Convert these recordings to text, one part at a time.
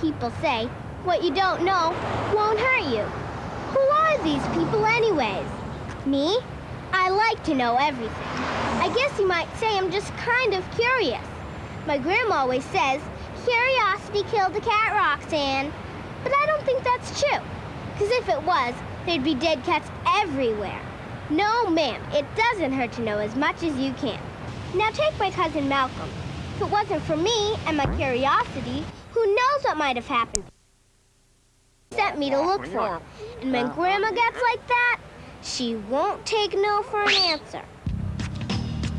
people say, what you don't know won't hurt you. Who are these people anyways? Me? I like to know everything. I guess you might say I'm just kind of curious. My grandma always says, curiosity killed the cat, Roxanne. But I don't think that's true. Because if it was, there'd be dead cats everywhere. No, ma'am, it doesn't hurt to know as much as you can. Now take my cousin Malcolm. If it wasn't for me and my curiosity, who knows what might have happened? Sent me to look for him. And when Grandma gets like that, she won't take no for an answer.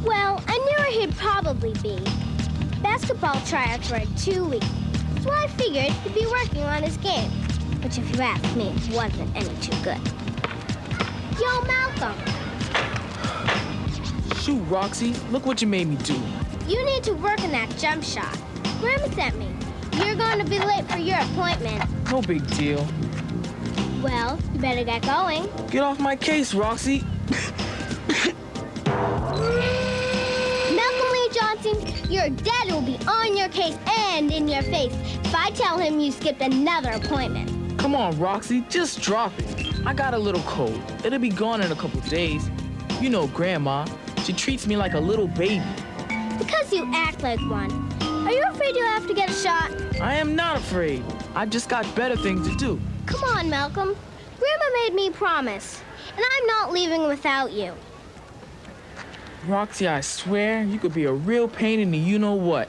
Well, I knew where he'd probably be. Basketball tryouts were in 2 weeks, so I figured he'd be working on his game. Which, if you ask me, wasn't any too good. Yo, Malcolm. Shoot, Roxy, look what you made me do. You need to work on that jump shot. Grandma sent me. You're going to be late for your appointment. No big deal. Well, you better get going. Get off my case, Roxy. Malcolm Lee Johnson, your dad will be on your case and in your face if I tell him you skipped another appointment. Come on, Roxy, just drop it. I got a little cold. It'll be gone in a couple days. You know Grandma. She treats me like a little baby. Because you act like one. Are you afraid you'll have to get a shot? I am not afraid. I just got better things to do. Come on, Malcolm. Grandma made me promise, and I'm not leaving without you. Roxy, I swear, you could be a real pain in the you-know-what.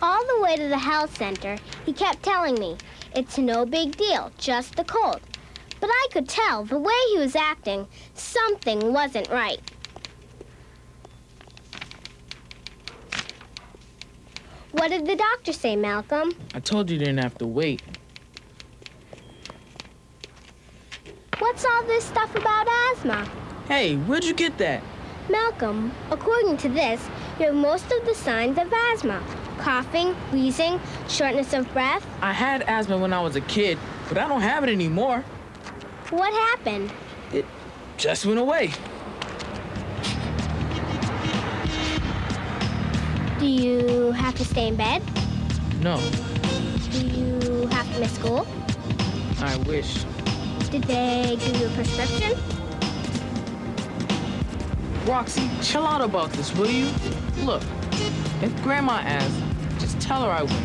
All the way to the health center, he kept telling me, it's no big deal, just the cold. But I could tell, the way he was acting, something wasn't right. What did the doctor say, Malcolm? I told you didn't have to wait. What's all this stuff about asthma? Hey, where'd you get that? Malcolm, according to this, you have most of the signs of asthma. Coughing, wheezing, shortness of breath. I had asthma when I was a kid, but I don't have it anymore. What happened? It just went away. Do you have to stay in bed? No, Do you have to miss school? I wish. Did they give you a prescription? Roxy, chill out about this, will you? Look, if Grandma asks, just tell her I win,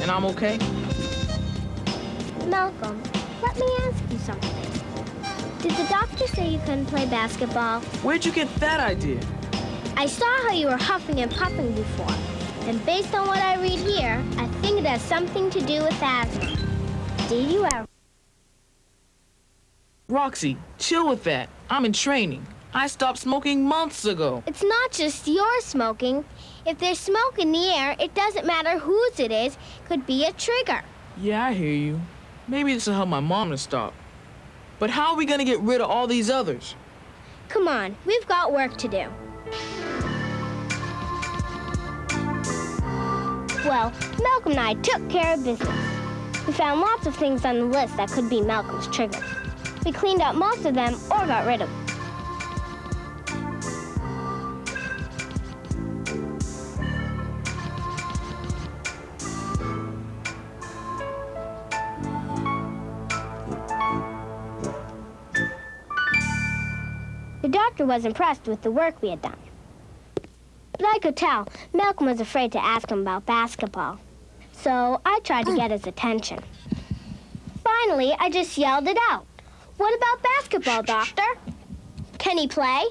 and I'm okay. Malcolm, let me ask you something. Did the doctor say you couldn't play basketball? Where'd you get that idea? I saw how you were huffing and puffing before. And based on what I read here, I think it has something to do with asthma. Did you ever? Roxy, chill with that. I'm in training. I stopped smoking months ago. It's not just your smoking. If there's smoke in the air, it doesn't matter whose it is. Could be a trigger. Yeah, I hear you. Maybe this will help my mom to stop. But how are we gonna get rid of all these others? Come on, we've got work to do. Well, Malcolm and I took care of business. We found lots of things on the list that could be Malcolm's triggers. We cleaned up most of them or got rid of them. The doctor was impressed with the work we had done. But I could tell Malcolm was afraid to ask him about basketball. So I tried to get his attention. Finally, I just yelled it out. What about basketball, doctor? Can he play?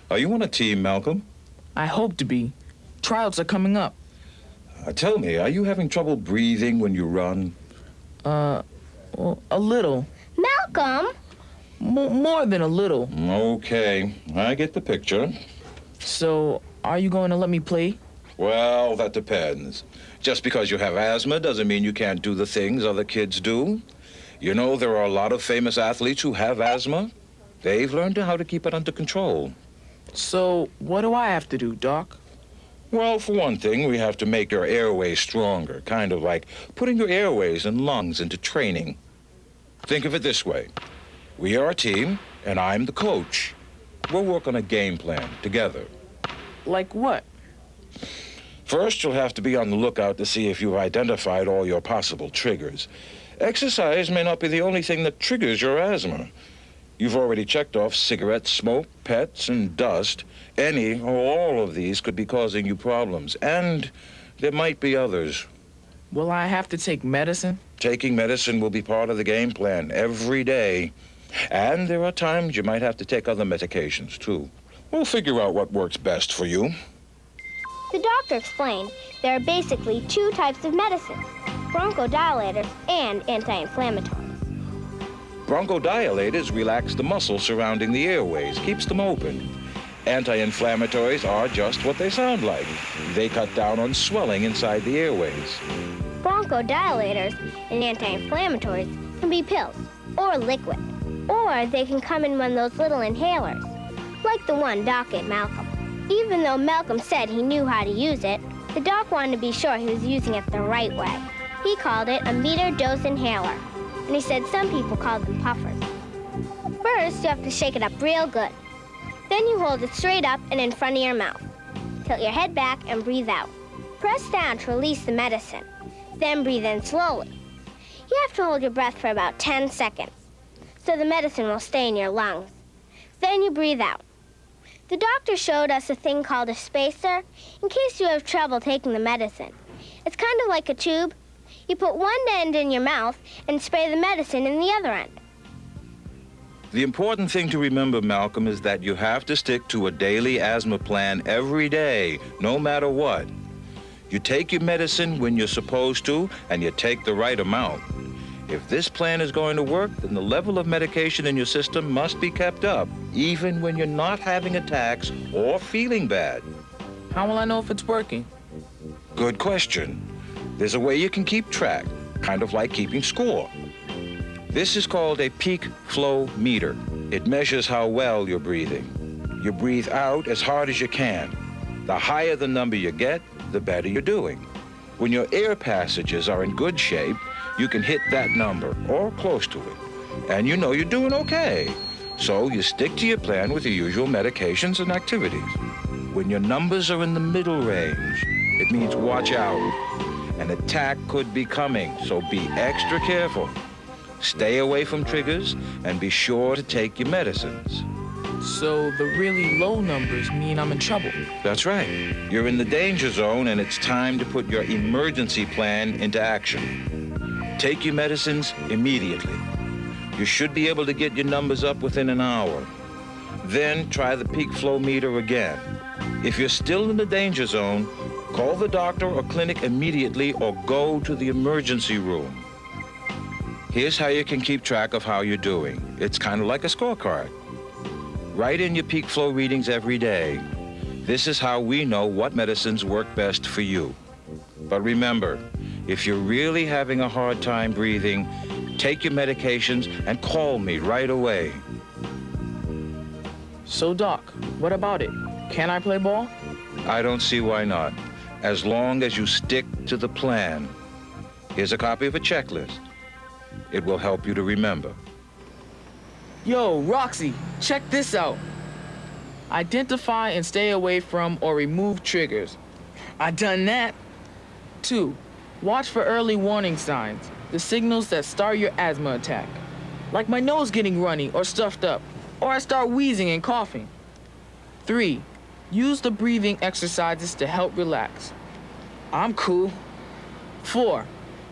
Are you on a team, Malcolm? I hope to be. Tryouts are coming up. Tell me, are you having trouble breathing when you run? Well, a little. Malcolm! More than a little. Okay, I get the picture. So, are you going to let me play? Well, that depends. Just because you have asthma doesn't mean you can't do the things other kids do. You know, there are a lot of famous athletes who have asthma. They've learned how to keep it under control. So, what do I have to do, Doc? Well, for one thing, we have to make your airways stronger, kind of like putting your airways and lungs into training. Think of it this way. We are a team, and I'm the coach. We'll work on a game plan together. Like what? First, you'll have to be on the lookout to see if you've identified all your possible triggers. Exercise may not be the only thing that triggers your asthma. You've already checked off cigarette smoke, pets, and dust. Any or all of these could be causing you problems, and there might be others. Will I have to take medicine? Taking medicine will be part of the game plan every day. And there are times you might have to take other medications, too. We'll figure out what works best for you. The doctor explained there are basically two types of medicines, bronchodilators and anti-inflammatories. Bronchodilators relax the muscles surrounding the airways, keeps them open. Anti-inflammatories are just what they sound like. They cut down on swelling inside the airways. Bronchodilators and anti-inflammatories can be pills or liquid, or they can come in one of those little inhalers, like the one Doc gave Malcolm. Even though Malcolm said he knew how to use it, the doc wanted to be sure he was using it the right way. He called it a meter-dose inhaler, and he said some people called them puffers. First, you have to shake it up real good. Then you hold it straight up and in front of your mouth. Tilt your head back and breathe out. Press down to release the medicine. Then breathe in slowly. You have to hold your breath for about 10 seconds, so the medicine will stay in your lungs. Then you breathe out. The doctor showed us a thing called a spacer in case you have trouble taking the medicine. It's kind of like a tube. You put one end in your mouth and spray the medicine in the other end. The important thing to remember, Malcolm, is that you have to stick to a daily asthma plan every day, no matter what. You take your medicine when you're supposed to, and you take the right amount. If this plan is going to work, then the level of medication in your system must be kept up, even when you're not having attacks or feeling bad. How will I know if it's working? Good question. There's a way you can keep track, kind of like keeping score. This is called a peak flow meter. It measures how well you're breathing. You breathe out as hard as you can. The higher the number you get, the better you're doing. When your air passages are in good shape, you can hit that number or close to it. And you know you're doing okay. So you stick to your plan with your usual medications and activities. When your numbers are in the middle range, it means watch out. An attack could be coming, so be extra careful. Stay away from triggers and be sure to take your medicines. So the really low numbers mean I'm in trouble. That's right. You're in the danger zone and it's time to put your emergency plan into action. Take your medicines immediately. You should be able to get your numbers up within an hour. Then try the peak flow meter again. If you're still in the danger zone, call the doctor or clinic immediately or go to the emergency room. Here's how you can keep track of how you're doing. It's kind of like a scorecard. Write in your peak flow readings every day. This is how we know what medicines work best for you. But remember, if you're really having a hard time breathing, take your medications and call me right away. So, Doc, what about it? Can I play ball? I don't see why not, as long as you stick to the plan. Here's a copy of a checklist. It will help you to remember. Yo, Roxy, check this out. Identify and stay away from or remove triggers. I done that. 2, watch for early warning signs, the signals that start your asthma attack. Like my nose getting runny or stuffed up, or I start wheezing and coughing. 3, use the breathing exercises to help relax. I'm cool. 4,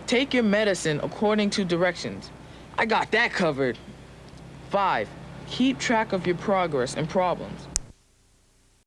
take your medicine according to directions. I got that covered. 5, keep track of your progress and problems.